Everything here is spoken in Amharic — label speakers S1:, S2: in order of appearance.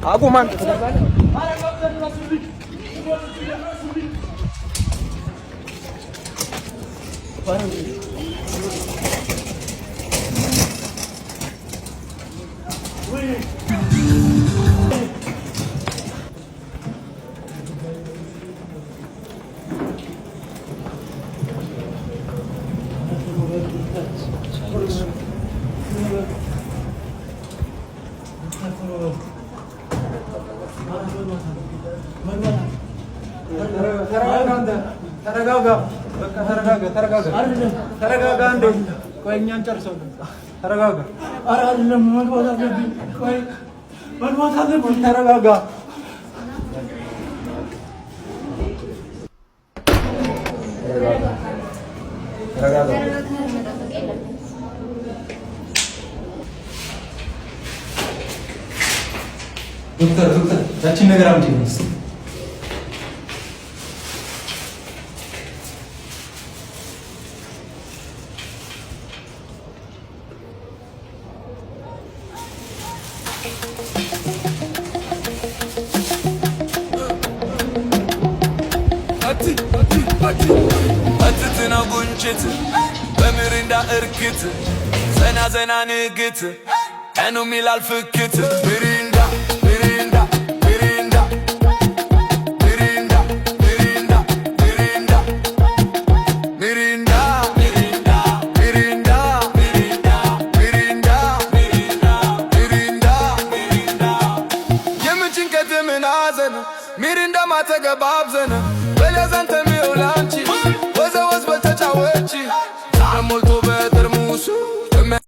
S1: አቁም አንተ ተረጋጋ እንዴ ቆይ እኛን ጨርሰው ተረጋጋ ኧረ አይደለም መግባት አለብኝ ቆይ መግባት አለብኝ ተረጋጋ ዶክተር ያቺን ነገር አምጪ
S2: አትትና ጉንጭት በምሪንዳ እርክት ዘና ዘና ንግት ቀኑ ሚላል ፍክት ምሪንዳ ምሪንዳ ምሪንዳ ምሪንዳ ምሪንዳ ምሪንዳ ምሪንዳ ምሪንዳ ምሪንዳ ምሪንዳ ምሪንዳ ምሪንዳ የምን ጭንቀት ምን ሐዘን ሚሪንዳ ማተገባብዘን በለዘንተ ሚውላን